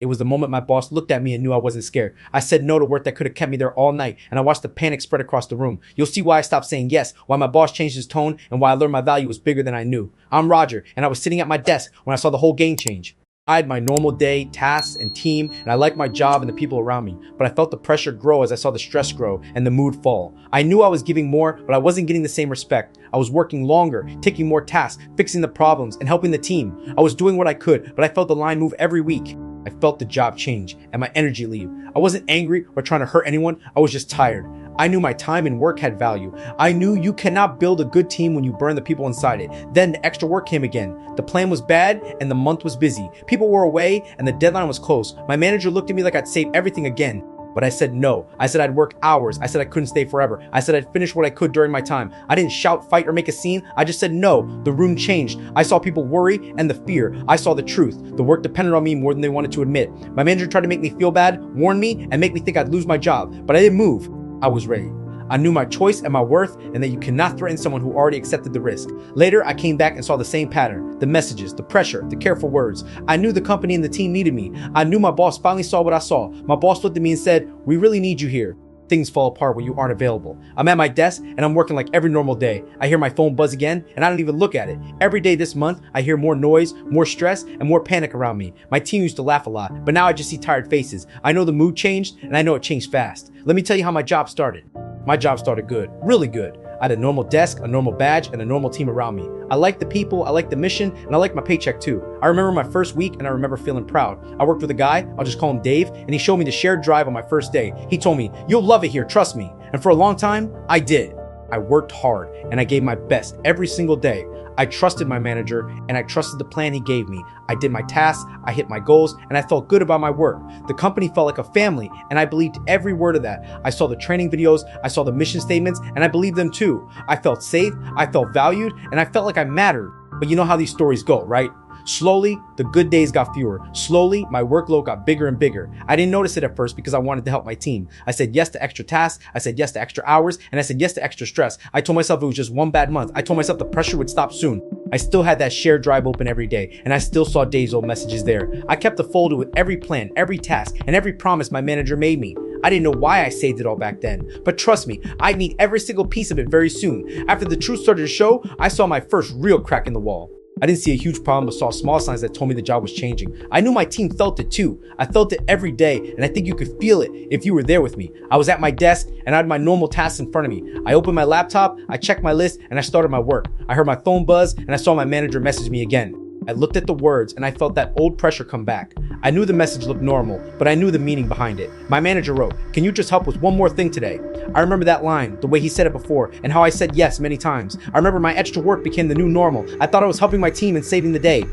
It was the moment my boss looked at me and knew I wasn't scared. I said no to work that could have kept me there all night, and I watched the panic spread across the room. You'll see why I stopped saying yes, why my boss changed his tone, and why I learned my value was bigger than I knew. I'm Roger, and I was sitting at my desk when I saw the whole game change. I had my normal day, tasks, and team, and I liked my job and the people around me, but I felt the pressure grow as I saw the stress grow and the mood fall. I knew I was giving more, but I wasn't getting the same respect. I was working longer, taking more tasks, fixing the problems, and helping the team. I was doing what I could, but I felt the line move every week. I felt the job change and my energy leave. I wasn't angry or trying to hurt anyone. I was just tired. I knew my time and work had value. I knew you cannot build a good team when you burn the people inside it. Then the extra work came again. The plan was bad and the month was busy. People were away and the deadline was close. My manager looked at me like I'd saved everything again. But I said no. I said I'd work hours. I said I couldn't stay forever. I said I'd finish what I could during my time. I didn't shout, fight, or make a scene. I just said no. The room changed. I saw people worry and the fear. I saw the truth. The work depended on me more than they wanted to admit. My manager tried to make me feel bad, warn me, and make me think I'd lose my job. But I didn't move. I was ready. I knew my choice and my worth, and that you cannot threaten someone who already accepted the risk. Later, I came back and saw the same pattern. The messages, the pressure, the careful words. I knew the company and the team needed me. I knew my boss finally saw what I saw. My boss looked at me and said, "We really need you here." Things fall apart when you aren't available. I'm at my desk and I'm working like every normal day. I hear my phone buzz again and I don't even look at it. Every day this month, I hear more noise, more stress, and more panic around me. My team used to laugh a lot, but now I just see tired faces. I know the mood changed and I know it changed fast. Let me tell you how my job started. My job started good, really good. I had a normal desk, a normal badge, and a normal team around me. I liked the people, I liked the mission, and I liked my paycheck too. I remember my first week and I remember feeling proud. I worked with a guy, I'll just call him Dave, and he showed me the shared drive on my first day. He told me, "You'll love it here, trust me." And for a long time, I did. I worked hard and I gave my best every single day. I trusted my manager and I trusted the plan he gave me. I did my tasks, I hit my goals, and I felt good about my work. The company felt like a family and I believed every word of that. I saw the training videos, I saw the mission statements, and I believed them too. I felt safe, I felt valued, and I felt like I mattered. But you know how these stories go, right? Slowly, the good days got fewer. Slowly, my workload got bigger and bigger. I didn't notice it at first because I wanted to help my team. I said yes to extra tasks, I said yes to extra hours, and I said yes to extra stress. I told myself it was just one bad month. I told myself the pressure would stop soon. I still had that shared drive open every day, and I still saw days old messages there. I kept a folder with every plan, every task, and every promise my manager made me. I didn't know why I saved it all back then, but trust me, I'd need every single piece of it very soon. After the truth started to show, I saw my first real crack in the wall. I didn't see a huge problem, but saw small signs that told me the job was changing. I knew my team felt it too. I felt it every day, and I think you could feel it if you were there with me. I was at my desk, and I had my normal tasks in front of me. I opened my laptop, I checked my list, and I started my work. I heard my phone buzz, and I saw my manager message me again. I looked at the words, and I felt that old pressure come back. I knew the message looked normal, but I knew the meaning behind it. My manager wrote, "Can you just help with one more thing today?" I remember that line, the way he said it before, and how I said yes many times. I remember my extra work became the new normal. I thought I was helping my team and saving the day.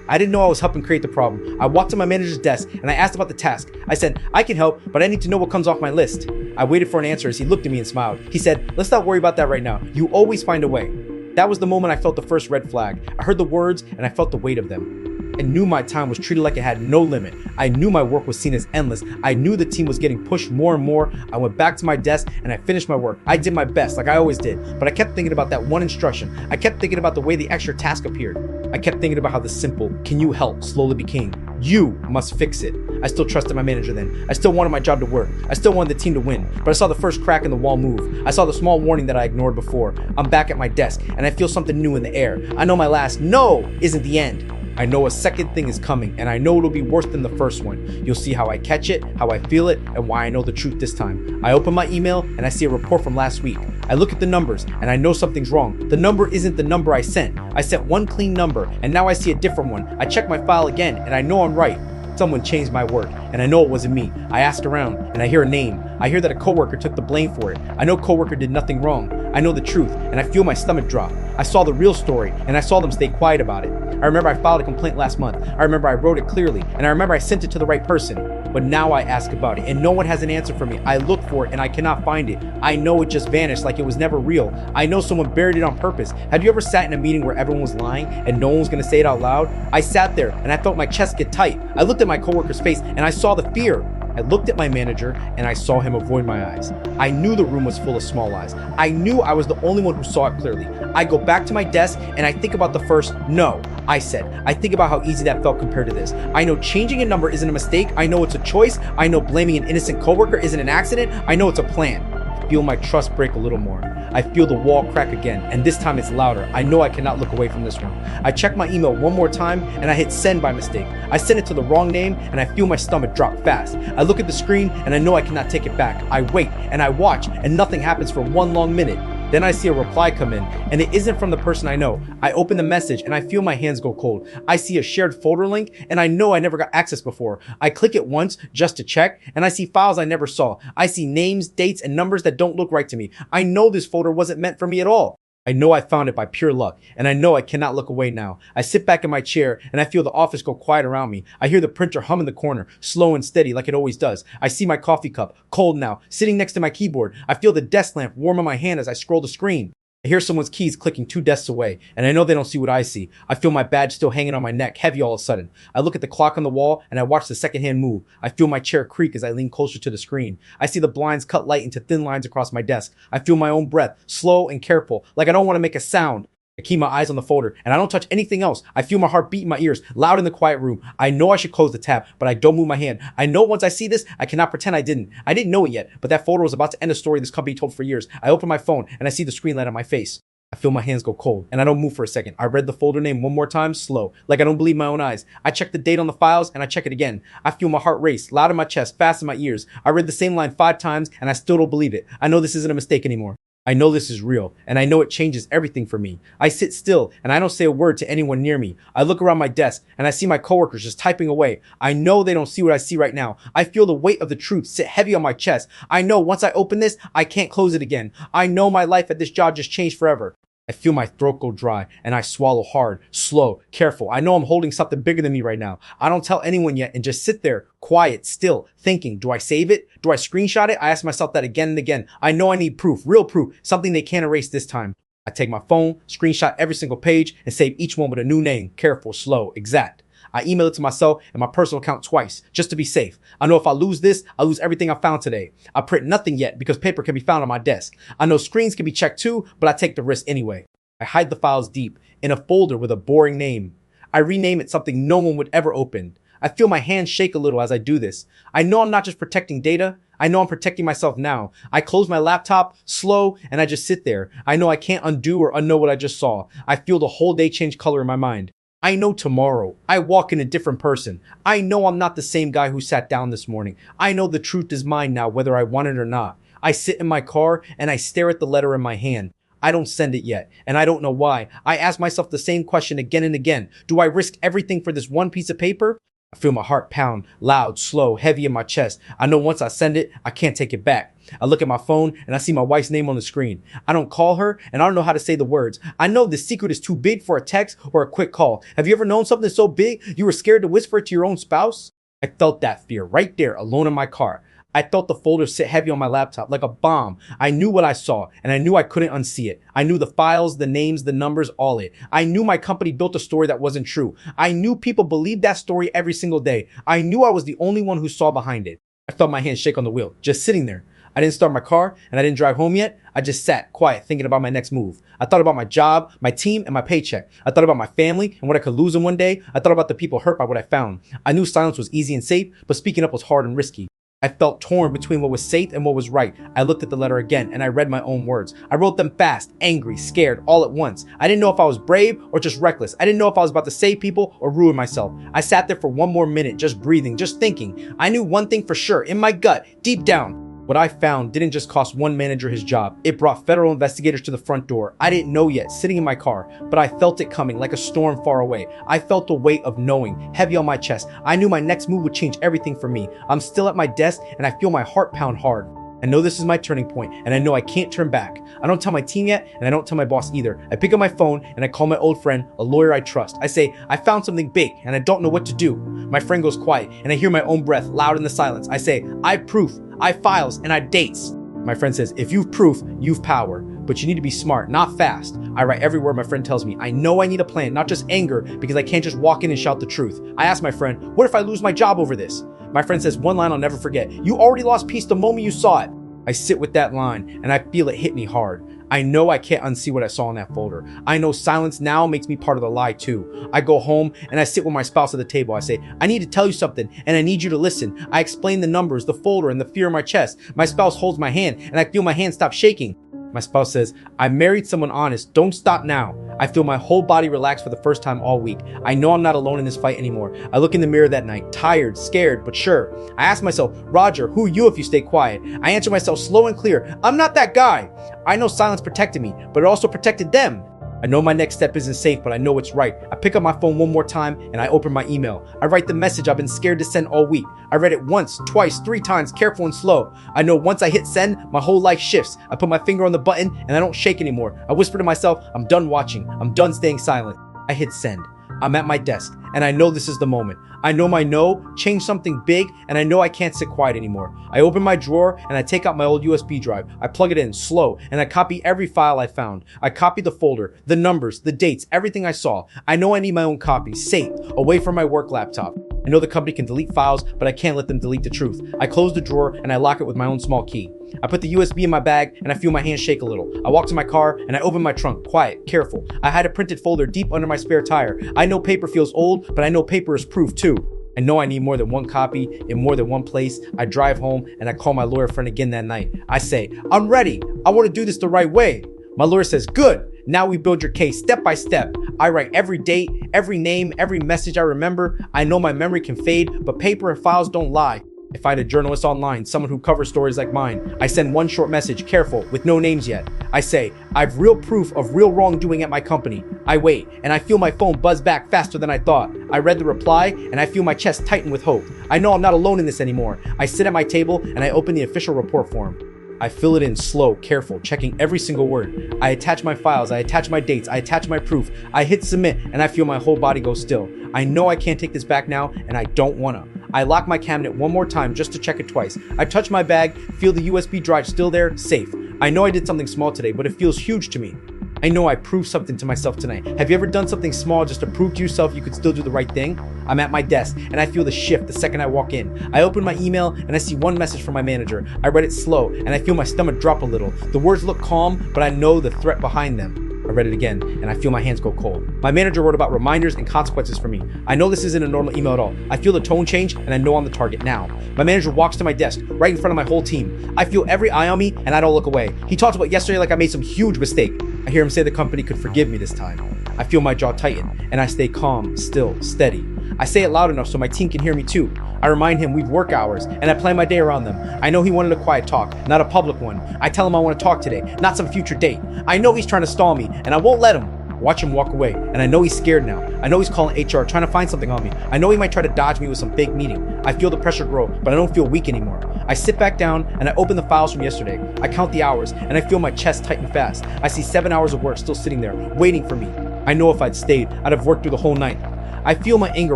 I didn't know I was helping create the problem. I walked to my manager's desk and I asked about the task. I said, "I can help, but I need to know what comes off my list." I waited for an answer as he looked at me and smiled. He said, "Let's not worry about that right now. You always find a way." That was the moment I felt the first red flag. I heard the words and I felt the weight of them. I knew my time was treated like it had no limit. I knew my work was seen as endless. I knew the team was getting pushed more and more. I went back to my desk and I finished my work. I did my best, like I always did, but I kept thinking about that one instruction. I kept thinking about the way the extra task appeared. I kept thinking about how the simple, "Can you help?" slowly became, "You must fix it." I still trusted my manager then. I still wanted my job to work. I still wanted the team to win, but I saw the first crack in the wall move. I saw the small warning that I ignored before. I'm back at my desk and I feel something new in the air. I know my last no isn't the end. I know a second thing is coming, and I know it'll be worse than the first one. You'll see how I catch it, how I feel it, and why I know the truth this time. I open my email, and I see a report from last week. I look at the numbers, and I know something's wrong. The number isn't the number I sent. I sent one clean number, and now I see a different one. I check my file again, and I know I'm right. Someone changed my work, and I know it wasn't me. I ask around, and I hear a name. I hear that a coworker took the blame for it. I know coworker did nothing wrong. I know the truth, and I feel my stomach drop. I saw the real story, and I saw them stay quiet about it. I remember I filed a complaint last month. I remember I wrote it clearly, and I remember I sent it to the right person. But now I ask about it, and no one has an answer for me. I look for it, and I cannot find it. I know it just vanished like it was never real. I know someone buried it on purpose. Have you ever sat in a meeting where everyone was lying, and no one was gonna say it out loud? I sat there, and I felt my chest get tight. I looked at my coworker's face, and I saw the fear. I looked at my manager and I saw him avoid my eyes. I knew the room was full of small eyes. I knew I was the only one who saw it clearly. I go back to my desk and I think about the first no I said. I think about how easy that felt compared to this. I know changing a number isn't a mistake. I know it's a choice. I know blaming an innocent coworker isn't an accident. I know it's a plan. I feel my trust break a little more. I feel the wall crack again, and this time it's louder. I know I cannot look away from this one. I check my email one more time, and I hit send by mistake. I send it to the wrong name, and I feel my stomach drop fast. I look at the screen, and I know I cannot take it back. I wait, and I watch, and nothing happens for one long minute. Then I see a reply come in, and it isn't from the person I know. I open the message, and I feel my hands go cold. I see a shared folder link, and I know I never got access before. I click it once just to check, and I see files I never saw. I see names, dates, and numbers that don't look right to me. I know this folder wasn't meant for me at all. I know I found it by pure luck, and I know I cannot look away now. I sit back in my chair, and I feel the office go quiet around me. I hear the printer hum in the corner, slow and steady like it always does. I see my coffee cup, cold now, sitting next to my keyboard. I feel the desk lamp warm on my hand as I scroll the screen. I hear someone's keys clicking 2 desks away, and I know they don't see what I see. I feel my badge still hanging on my neck, heavy all of a sudden. I look at the clock on the wall, and I watch the second hand move. I feel my chair creak as I lean closer to the screen. I see the blinds cut light into thin lines across my desk. I feel my own breath, slow and careful, like I don't want to make a sound. I keep my eyes on the folder, and I don't touch anything else. I feel my heart beat in my ears, loud in the quiet room. I know I should close the tab, but I don't move my hand. I know once I see this, I cannot pretend I didn't. I didn't know it yet, but that folder was about to end a story this company told for years. I open my phone, and I see the screen light on my face. I feel my hands go cold, and I don't move for a second. I read the folder name one more time, slow, like I don't believe my own eyes. I check the date on the files, and I check it again. I feel my heart race, loud in my chest, fast in my ears. I read the same line 5 times, and I still don't believe it. I know this isn't a mistake anymore. I know this is real, and I know it changes everything for me. I sit still, and I don't say a word to anyone near me. I look around my desk, and I see my coworkers just typing away. I know they don't see what I see right now. I feel the weight of the truth sit heavy on my chest. I know once I open this, I can't close it again. I know my life at this job just changed forever. I feel my throat go dry, and I swallow hard, slow, careful. I know I'm holding something bigger than me right now. I don't tell anyone yet and just sit there, quiet, still, thinking, do I save it? Do I screenshot it? I ask myself that again and again. I know I need proof, real proof, something they can't erase this time. I take my phone, screenshot every single page, and save each one with a new name, careful, slow, exact. I email it to myself and my personal account twice, just to be safe. I know if I lose this, I'll lose everything I found today. I print nothing yet because paper can be found on my desk. I know screens can be checked too, but I take the risk anyway. I hide the files deep in a folder with a boring name. I rename it something no one would ever open. I feel my hands shake a little as I do this. I know I'm not just protecting data. I know I'm protecting myself now. I close my laptop, slow, and I just sit there. I know I can't undo or unknow what I just saw. I feel the whole day change color in my mind. I know tomorrow I walk in a different person. I know I'm not the same guy who sat down this morning. I know the truth is mine now, whether I want it or not. I sit in my car and I stare at the letter in my hand. I don't send it yet, and I don't know why. I ask myself the same question again and again. Do I risk everything for this one piece of paper? I feel my heart pound, loud, slow, heavy in my chest. I know once I send it, I can't take it back. I look at my phone and I see my wife's name on the screen. I don't call her and I don't know how to say the words. I know the secret is too big for a text or a quick call. Have you ever known something so big you were scared to whisper it to your own spouse? I felt that fear right there, alone in my car. I felt the folder sit heavy on my laptop like a bomb. I knew what I saw, and I knew I couldn't unsee it. I knew the files, the names, the numbers, all it. I knew my company built a story that wasn't true. I knew people believed that story every single day. I knew I was the only one who saw behind it. I felt my hands shake on the wheel, just sitting there. I didn't start my car, and I didn't drive home yet. I just sat, quiet, thinking about my next move. I thought about my job, my team, and my paycheck. I thought about my family and what I could lose in one day. I thought about the people hurt by what I found. I knew silence was easy and safe, but speaking up was hard and risky. I felt torn between what was safe and what was right. I looked at the letter again and I read my own words. I wrote them fast, angry, scared, all at once. I didn't know if I was brave or just reckless. I didn't know if I was about to save people or ruin myself. I sat there for one more minute, just breathing, just thinking. I knew one thing for sure, in my gut, deep down. What I found didn't just cost one manager his job. It brought federal investigators to the front door. I didn't know yet, sitting in my car, but I felt it coming like a storm far away. I felt the weight of knowing, heavy on my chest. I knew my next move would change everything for me. I'm still at my desk and I feel my heart pound hard. I know this is my turning point and I know I can't turn back. I don't tell my team yet and I don't tell my boss either. I pick up my phone and I call my old friend, a lawyer I trust. I say, I found something big and I don't know what to do. My friend goes quiet and I hear my own breath loud in the silence. I say, I have proof, I have files, and I have dates. My friend says, if you've proof, you've power. but you need to be smart, not fast. I write every word my friend tells me. I know I need a plan, not just anger, because I can't just walk in and shout the truth. I ask my friend, what if I lose my job over this? My friend says one line I'll never forget. You already lost peace the moment you saw it. I sit with that line and I feel it hit me hard. I know I can't unsee what I saw in that folder. I know silence now makes me part of the lie too. I go home and I sit with my spouse at the table. I say, I need to tell you something and I need you to listen. I explain the numbers, the folder, and the fear in my chest. My spouse holds my hand and I feel my hand stop shaking. My spouse says, I married someone honest. Don't stop now. I feel my whole body relax for the first time all week. I know I'm not alone in this fight anymore. I look in the mirror that night, tired, scared, but sure. I ask myself, Roger, who are you if you stay quiet? I answer myself slow and clear. I'm not that guy. I know silence protected me, but it also protected them. I know my next step isn't safe, but I know it's right. I pick up my phone one more time and I open my email. I write the message I've been scared to send all week. I read it once, twice, 3 times, careful and slow. I know once I hit send, my whole life shifts. I put my finger on the button and I don't shake anymore. I whisper to myself, I'm done watching. I'm done staying silent. I hit send. I'm at my desk and I know this is the moment. I know my no changed something big and I know I can't sit quiet anymore. I open my drawer and I take out my old USB drive. I plug it in slow and I copy every file I found. I copy the folder, the numbers, the dates, everything I saw. I know I need my own copy, safe, away from my work laptop. I know the company can delete files, but I can't let them delete the truth. I close the drawer and I lock it with my own small key. I put the USB in my bag and I feel my hand shake a little. I walk to my car and I open my trunk, quiet, careful. I hide a printed folder deep under my spare tire. I know paper feels old, but I know paper is proof too. I know I need more than one copy in more than one place. I drive home and I call my lawyer friend again that night. I say, I'm ready. I want to do this the right way. My lawyer says, good. Now we build your case step by step. I write every date, every name, every message I remember. I know my memory can fade, but paper and files don't lie. I find a journalist online, someone who covers stories like mine. I send one short message, careful, with no names yet. I say, I've real proof of real wrongdoing at my company. I wait, and I feel my phone buzz back faster than I thought. I read the reply, and I feel my chest tighten with hope. I know I'm not alone in this anymore. I sit at my table, and I open the official report form. I fill it in slow, careful, checking every single word. I attach my files, I attach my dates, I attach my proof. I hit submit, and I feel my whole body go still. I know I can't take this back now, and I don't wanna. I lock my cabinet one more time just to check it twice. I touch my bag, feel the USB drive still there, safe. I know I did something small today, but it feels huge to me. I know I proved something to myself tonight. Have you ever done something small just to prove to yourself you could still do the right thing? I'm at my desk and I feel the shift the second I walk in. I open my email and I see one message from my manager. I read it slow and I feel my stomach drop a little. The words look calm, but I know the threat behind them. I read it again and I feel my hands go cold. My manager wrote about reminders and consequences for me. I know this isn't a normal email at all. I feel the tone change and I know I'm the target now. My manager walks to my desk right in front of my whole team. I feel every eye on me and I don't look away. He talks about yesterday like I made some huge mistake. I hear him say the company could forgive me this time. I feel my jaw tighten and I stay calm, still, steady. I say it loud enough so my team can hear me too. I remind him we've work hours and I plan my day around them. I know he wanted a quiet talk, not a public one. I tell him I want to talk today, not some future date. I know he's trying to stall me and I won't let him. Watch him walk away and I know he's scared now. I know he's calling HR, trying to find something on me. I know he might try to dodge me with some fake meeting. I feel the pressure grow, but I don't feel weak anymore. I sit back down and I open the files from yesterday. I count the hours and I feel my chest tighten fast. I see 7 hours of work still sitting there, waiting for me. I know if I'd stayed, I'd have worked through the whole night. I feel my anger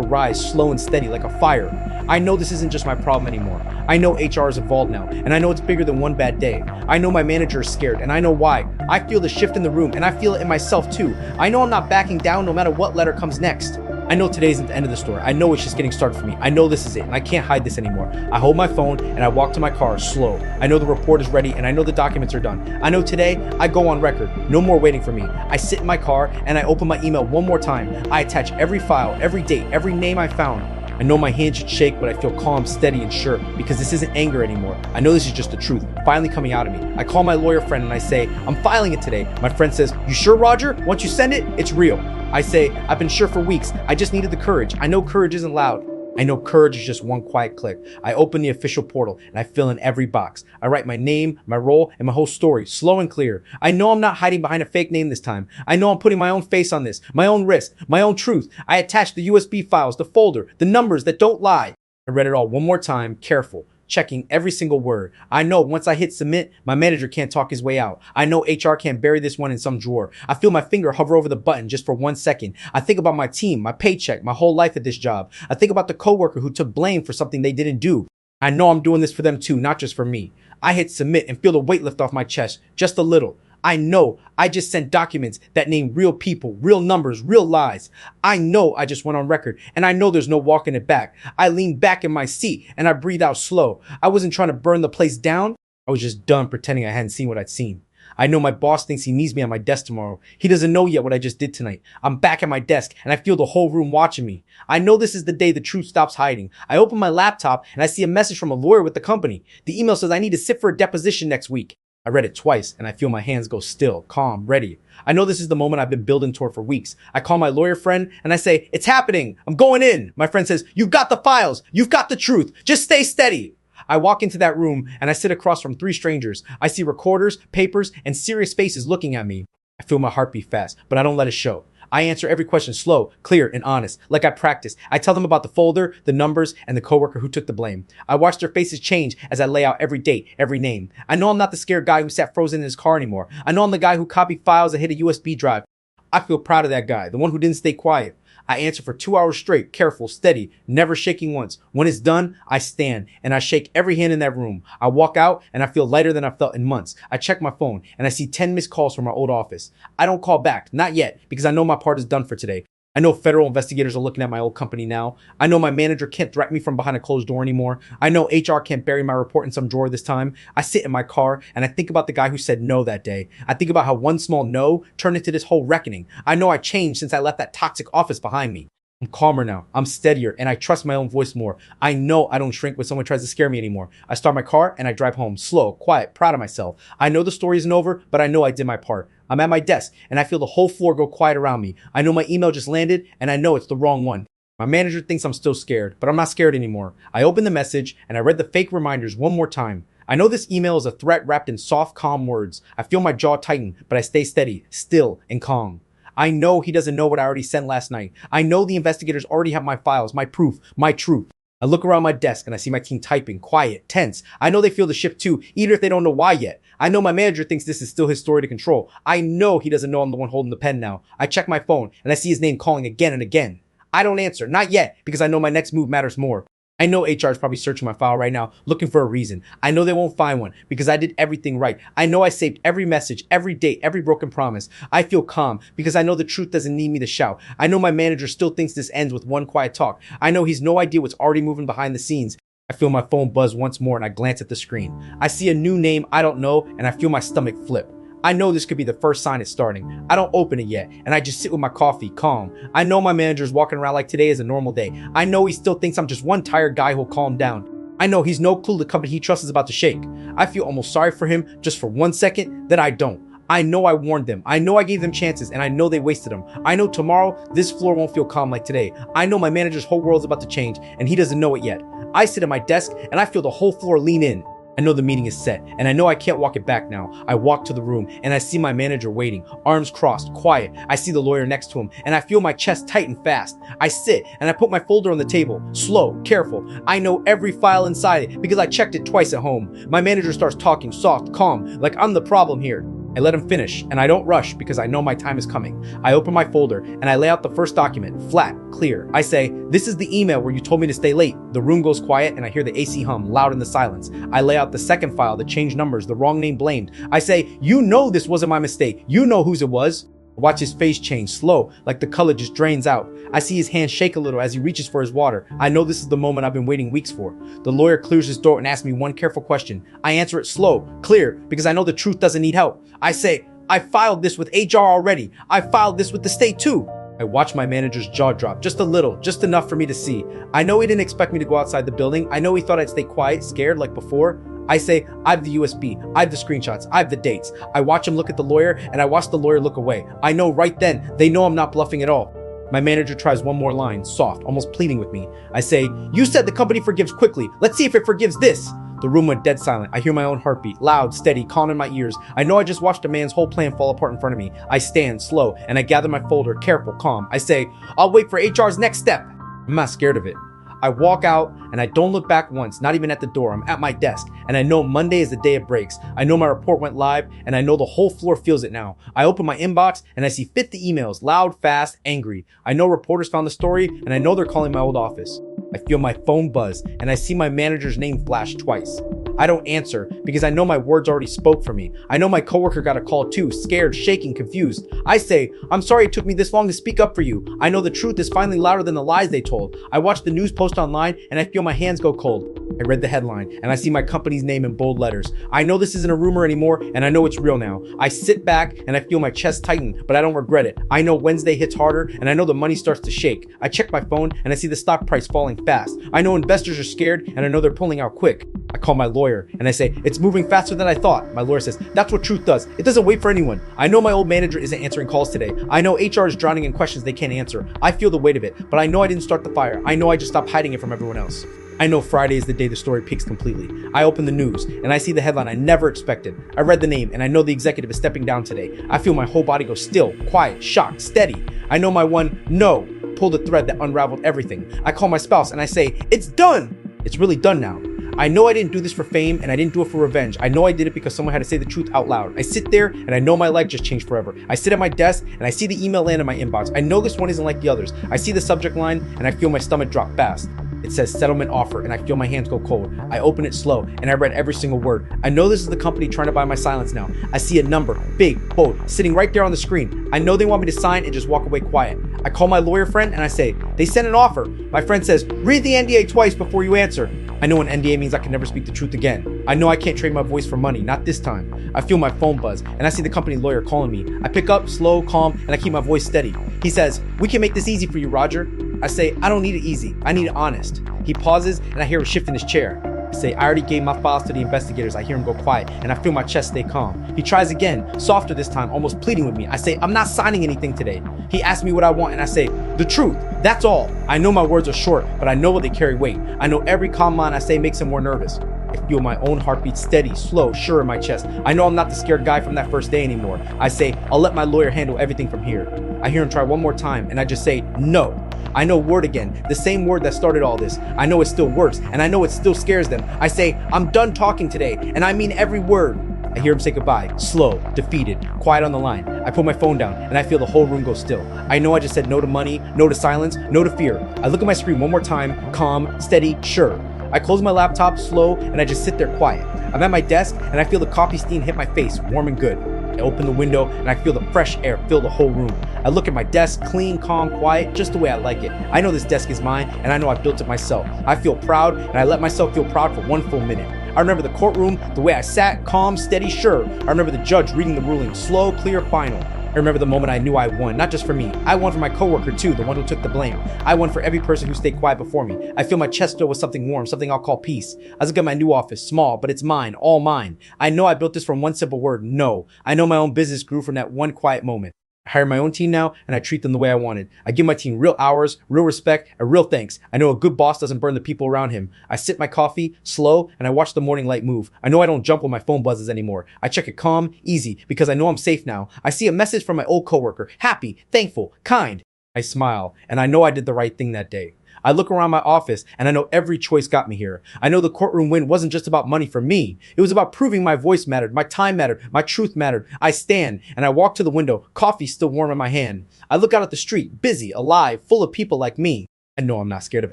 rise slow and steady like a fire. I know this isn't just my problem anymore. I know HR is involved now, and I know it's bigger than one bad day. I know my manager is scared, and I know why. I feel the shift in the room, and I feel it in myself too. I know I'm not backing down no matter what letter comes next. I know today isn't the end of the story. I know it's just getting started for me. I know this is it, and I can't hide this anymore. I hold my phone, and I walk to my car, slow. I know the report is ready, and I know the documents are done. I know today, I go on record. No more waiting for me. I sit in my car, and I open my email one more time. I attach every file, every date, every name I found. I know my hands should shake, but I feel calm, steady, and sure, because this isn't anger anymore. I know this is just the truth, finally coming out of me. I call my lawyer friend and I say, I'm filing it today. My friend says, you sure, Roger? Once you send it, it's real. I say, I've been sure for weeks. I just needed the courage. I know courage isn't loud. I know courage is just one quiet click. I open the official portal and I fill in every box. I write my name, my role, and my whole story, slow and clear. I know I'm not hiding behind a fake name this time. I know I'm putting my own face on this, my own risk, my own truth. I attach the USB files, the folder, the numbers that don't lie. I read it all one more time, careful, checking every single word. I know once I hit submit, my manager can't talk his way out. I know HR can't bury this one in some drawer. I feel my finger hover over the button just for 1 second. I think about my team, my paycheck, my whole life at this job. I think about the coworker who took blame for something they didn't do. I know I'm doing this for them too, not just for me. I hit submit and feel the weight lift off my chest, just a little. I know I just sent documents that name real people, real numbers, real lies. I know I just went on record, and I know there's no walking it back. I lean back in my seat and I breathe out slow. I wasn't trying to burn the place down. I was just done pretending I hadn't seen what I'd seen. I know my boss thinks he needs me at my desk tomorrow. He doesn't know yet what I just did tonight. I'm back at my desk and I feel the whole room watching me. I know this is the day the truth stops hiding. I open my laptop and I see a message from a lawyer with the company. The email says I need to sit for a deposition next week. I read it twice and I feel my hands go still, calm, ready. I know this is the moment I've been building toward for weeks. I call my lawyer friend and I say, "It's happening. I'm going in." My friend says, "You've got the files. You've got the truth. Just stay steady." I walk into that room and I sit across from 3 strangers. I see recorders, papers, and serious faces looking at me. I feel my heart beat fast, but I don't let it show. I answer every question slow, clear, and honest, like I practiced. I tell them about the folder, the numbers, and the coworker who took the blame. I watch their faces change as I lay out every date, every name. I know I'm not the scared guy who sat frozen in his car anymore. I know I'm the guy who copied files that hit a USB drive. I feel proud of that guy, the one who didn't stay quiet. I answer for 2 hours straight, careful, steady, never shaking once. When it's done, I stand and I shake every hand in that room. I walk out and I feel lighter than I've felt in months. I check my phone and I see 10 missed calls from my old office. I don't call back, not yet, because I know my part is done for today. I know federal investigators are looking at my old company now. I know my manager can't threaten me from behind a closed door anymore. I know HR can't bury my report in some drawer this time. I sit in my car and I think about the guy who said no that day. I think about how one small no turned into this whole reckoning. I know I changed since I left that toxic office behind me. I'm calmer now. I'm steadier and I trust my own voice more. I know I don't shrink when someone tries to scare me anymore. I start my car and I drive home, slow, quiet, proud of myself. I know the story isn't over, but I know I did my part. I'm at my desk and I feel the whole floor go quiet around me. I know my email just landed and I know it's the wrong one. My manager thinks I'm still scared, but I'm not scared anymore. I open the message and I read the fake reminders one more time. I know this email is a threat wrapped in soft, calm words. I feel my jaw tighten, but I stay steady, still, and calm. I know he doesn't know what I already sent last night. I know the investigators already have my files, my proof, my truth. I look around my desk and I see my team typing, quiet, tense. I know they feel the shift too, even if they don't know why yet. I know my manager thinks this is still his story to control. I know he doesn't know I'm the one holding the pen now. I check my phone and I see his name calling again and again. I don't answer, not yet, because I know my next move matters more. I know HR is probably searching my file right now, looking for a reason. I know they won't find one because I did everything right. I know I saved every message, every date, every broken promise. I feel calm because I know the truth doesn't need me to shout. I know my manager still thinks this ends with one quiet talk. I know he's no idea what's already moving behind the scenes. I feel my phone buzz once more and I glance at the screen. I see a new name I don't know and I feel my stomach flip. I know this could be the first sign it's starting. I don't open it yet, and I just sit with my coffee, calm. I know my manager's walking around like today is a normal day. I know he still thinks I'm just one tired guy who'll calm down. I know he's no clue the company he trusts is about to shake. I feel almost sorry for him just for 1 second, then I don't. I know I warned them. I know I gave them chances, and I know they wasted them. I know tomorrow, this floor won't feel calm like today. I know my manager's whole world's about to change, and he doesn't know it yet. I sit at my desk, and I feel the whole floor lean in. I know the meeting is set, and I know I can't walk it back now. I walk to the room, and I see my manager waiting, arms crossed, quiet. I see the lawyer next to him, and I feel my chest tighten fast. I sit, and I put my folder on the table, slow, careful. I know every file inside it because I checked it twice at home. My manager starts talking, soft, calm, like I'm the problem here. I let him finish, and I don't rush because I know my time is coming. I open my folder, and I lay out the first document, flat, clear. I say, "This is the email where you told me to stay late." The room goes quiet, and I hear the AC hum, loud in the silence. I lay out the second file, the changed numbers, the wrong name blamed. I say, "You know this wasn't my mistake. You know whose it was." I watch his face change, slow, like the color just drains out. I see his hand shake a little as he reaches for his water. I know this is the moment I've been waiting weeks for. The lawyer clears his throat and asks me one careful question. I answer it slow, clear, because I know the truth doesn't need help. I say, "I filed this with HR already. I filed this with the state too." I watch my manager's jaw drop, just a little, just enough for me to see. I know he didn't expect me to go outside the building. I know he thought I'd stay quiet, scared like before. I say, "I have the USB, I have the screenshots, I have the dates." I watch him look at the lawyer and I watch the lawyer look away. I know right then, they know I'm not bluffing at all. My manager tries one more line, soft, almost pleading with me. I say, "You said the company forgives quickly. Let's see if it forgives this." The room went dead silent. I hear my own heartbeat, loud, steady, calm in my ears. I know I just watched a man's whole plan fall apart in front of me. I stand, slow, and I gather my folder, careful, calm. I say, "I'll wait for HR's next step." I'm not scared of it. I walk out and I don't look back once, not even at the door. I'm at my desk and I know Monday is the day it breaks. I know my report went live and I know the whole floor feels it now. I open my inbox and I see 50 emails, loud, fast, angry. I know reporters found the story and I know they're calling my old office. I feel my phone buzz and I see my manager's name flash twice. I don't answer because I know my words already spoke for me. I know my coworker got a call too, scared, shaking, confused. I say, I'm sorry it took me this long to speak up for you. I know the truth is finally louder than the lies they told. I watch the news post online and I feel my hands go cold. I read the headline and I see my company's name in bold letters. I know this isn't a rumor anymore and I know it's real now. I sit back and I feel my chest tighten, but I don't regret it. I know Wednesday hits harder and I know the money starts to shake. I check my phone and I see the stock price falling fast. I know investors are scared and I know they're pulling out quick. I call my lawyer and I say, it's moving faster than I thought. My lawyer says, that's what truth does. It doesn't wait for anyone. I know my old manager isn't answering calls today. I know HR is drowning in questions they can't answer. I feel the weight of it, but I know I didn't start the fire. I know I just stopped hiding it from everyone else. I know Friday is the day the story peaks completely. I open the news and I see the headline I never expected. I read the name and I know the executive is stepping down today. I feel my whole body go still, quiet, shocked, steady. I know my one no pulled a thread that unraveled everything. I call my spouse and I say, it's done. It's really done now. I know I didn't do this for fame and I didn't do it for revenge. I know I did it because someone had to say the truth out loud. I sit there and I know my life just changed forever. I sit at my desk and I see the email land in my inbox. I know this one isn't like the others. I see the subject line and I feel my stomach drop fast. It says settlement offer and I feel my hands go cold. I open it slow and I read every single word. I know this is the company trying to buy my silence now. I see a number, big, bold, sitting right there on the screen. I know they want me to sign and just walk away quiet. I call my lawyer friend and I say, they sent an offer. My friend says, read the NDA twice before you answer. I know an NDA means I can never speak the truth again. I know I can't trade my voice for money, not this time. I feel my phone buzz and I see the company lawyer calling me. I pick up, slow, calm, and I keep my voice steady. He says, we can make this easy for you, Roger. I say, I don't need it easy. I need it honest. He pauses and I hear him shift in his chair. I say, I already gave my files to the investigators. I hear him go quiet and I feel my chest stay calm. He tries again, softer this time, almost pleading with me. I say, I'm not signing anything today. He asks me what I want and I say, the truth, that's all. I know my words are short, but I know they carry weight. I know every calm line I say makes him more nervous. I feel my own heartbeat steady, slow, sure in my chest. I know I'm not the scared guy from that first day anymore. I say, I'll let my lawyer handle everything from here. I hear him try one more time and I just say, no. I know word again, the same word that started all this. I know it still works and I know it still scares them. I say, I'm done talking today and I mean every word. I hear him say goodbye, slow, defeated, quiet on the line. I put my phone down and I feel the whole room go still. I know I just said no to money, no to silence, no to fear. I look at my screen one more time, calm, steady, sure. I close my laptop, slow, and I just sit there quiet. I'm at my desk and I feel the coffee steam hit my face, warm and good. I open the window and I feel the fresh air fill the whole room. I look at my desk, clean, calm, quiet, just the way I like it. I know this desk is mine and I know I built it myself. I feel proud and I let myself feel proud for 1 full minute. I remember the courtroom, the way I sat, calm, steady, sure. I remember the judge reading the ruling, slow, clear, final. I remember the moment I knew I won, not just for me. I won for my coworker too, the one who took the blame. I won for every person who stayed quiet before me. I feel my chest filled with something warm, something I'll call peace. I look at my new office, small, but it's mine, all mine. I know I built this from one simple word, no. I know my own business grew from that one quiet moment. I hire my own team now and I treat them the way I wanted. I give my team real hours, real respect, and real thanks. I know a good boss doesn't burn the people around him. I sip my coffee, slow, and I watch the morning light move. I know I don't jump when my phone buzzes anymore. I check it calm, easy, because I know I'm safe now. I see a message from my old coworker, happy, thankful, kind. I smile, and I know I did the right thing that day. I look around my office and I know every choice got me here. I know the courtroom win wasn't just about money for me. It was about proving my voice mattered, my time mattered, my truth mattered. I stand and I walk to the window, coffee still warm in my hand. I look out at the street, busy, alive, full of people like me. I know I'm not scared of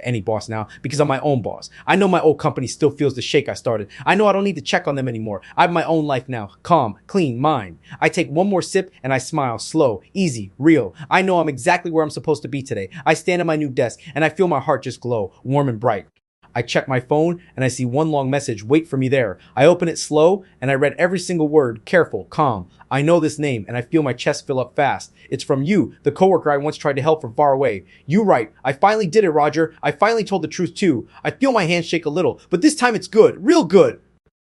any boss now because I'm my own boss. I know my old company still feels the shake I started. I know I don't need to check on them anymore. I have my own life now, calm, clean, mine. I take one more sip and I smile, slow, easy, real. I know I'm exactly where I'm supposed to be today. I stand at my new desk and I feel my heart just glow, warm and bright. I check my phone and I see one long message wait for me there. I open it slow and I read every single word, careful, calm. I know this name and I feel my chest fill up fast. It's from you, the coworker I once tried to help from far away. You right. I finally did it, Roger. I finally told the truth too. I feel my hands shake a little, but this time it's good, real good.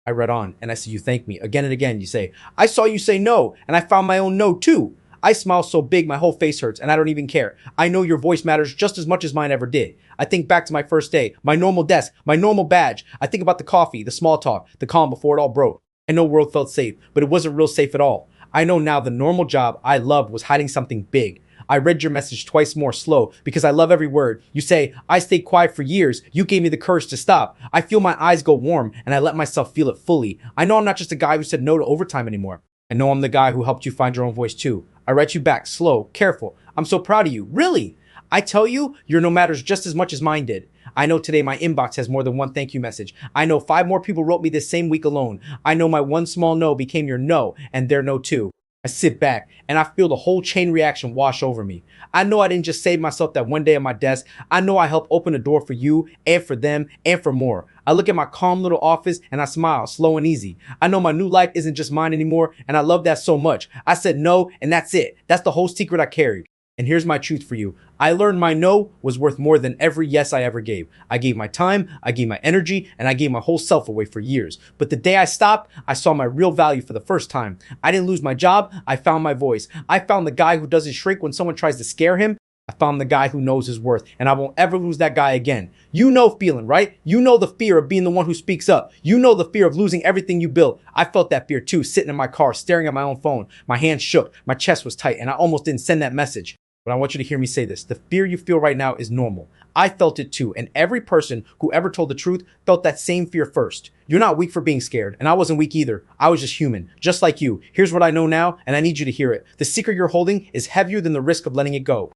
I read on and I see you thank me again and again. You say, I saw you say no and I found my own no too. I smile so big my whole face hurts and I don't even care. I know your voice matters just as much as mine ever did. I think back to my first day, my normal desk, my normal badge. I think about the coffee, the small talk, the calm before it all broke. I know world felt safe, but it wasn't real safe at all. I know now the normal job I loved was hiding something big. I read your message twice more slow because I love every word. You say, I stayed quiet for years. You gave me the courage to stop. I feel my eyes go warm and I let myself feel it fully. I know I'm not just a guy who said no to overtime anymore. I know I'm the guy who helped you find your own voice too. I read you back, slow, careful. I'm so proud of you. Really? I tell you, your no matters just as much as mine did. I know today my inbox has more than one thank you message. I know 5 more people wrote me this same week alone. I know my one small no became your no and their no too. I sit back and I feel the whole chain reaction wash over me. I know I didn't just save myself that one day at my desk. I know I helped open a door for you and for them and for more. I look at my calm little office and I smile, slow and easy. I know my new life isn't just mine anymore, and I love that so much. I said no, and that's it. That's the whole secret I carried. And here's my truth for you. I learned my no was worth more than every yes I ever gave. I gave my time, I gave my energy, and I gave my whole self away for years. But the day I stopped, I saw my real value for the first time. I didn't lose my job, I found my voice. I found the guy who doesn't shrink when someone tries to scare him. I found the guy who knows his worth, and I won't ever lose that guy again. You know feeling, right? You know the fear of being the one who speaks up. You know the fear of losing everything you built. I felt that fear too, sitting in my car, staring at my own phone. My hands shook, my chest was tight, and I almost didn't send that message. But I want you to hear me say this. The fear you feel right now is normal. I felt it too, and every person who ever told the truth felt that same fear first. You're not weak for being scared, and I wasn't weak either. I was just human, just like you. Here's what I know now, and I need you to hear it. The secret you're holding is heavier than the risk of letting it go.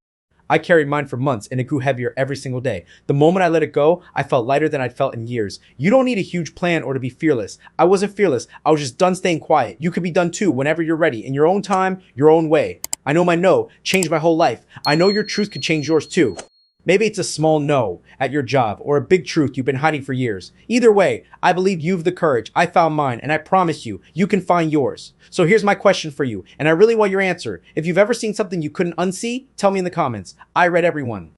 I carried mine for months, and it grew heavier every single day. The moment I let it go, I felt lighter than I'd felt in years. You don't need a huge plan or to be fearless. I wasn't fearless. I was just done staying quiet. You could be done too whenever you're ready, in your own time, your own way. I know my no changed my whole life. I know your truth could change yours too. Maybe it's a small no at your job or a big truth you've been hiding for years. Either way, I believe you've the courage. I found mine, and I promise you, you can find yours. So here's my question for you, and I really want your answer. If you've ever seen something you couldn't unsee, tell me in the comments. I read everyone.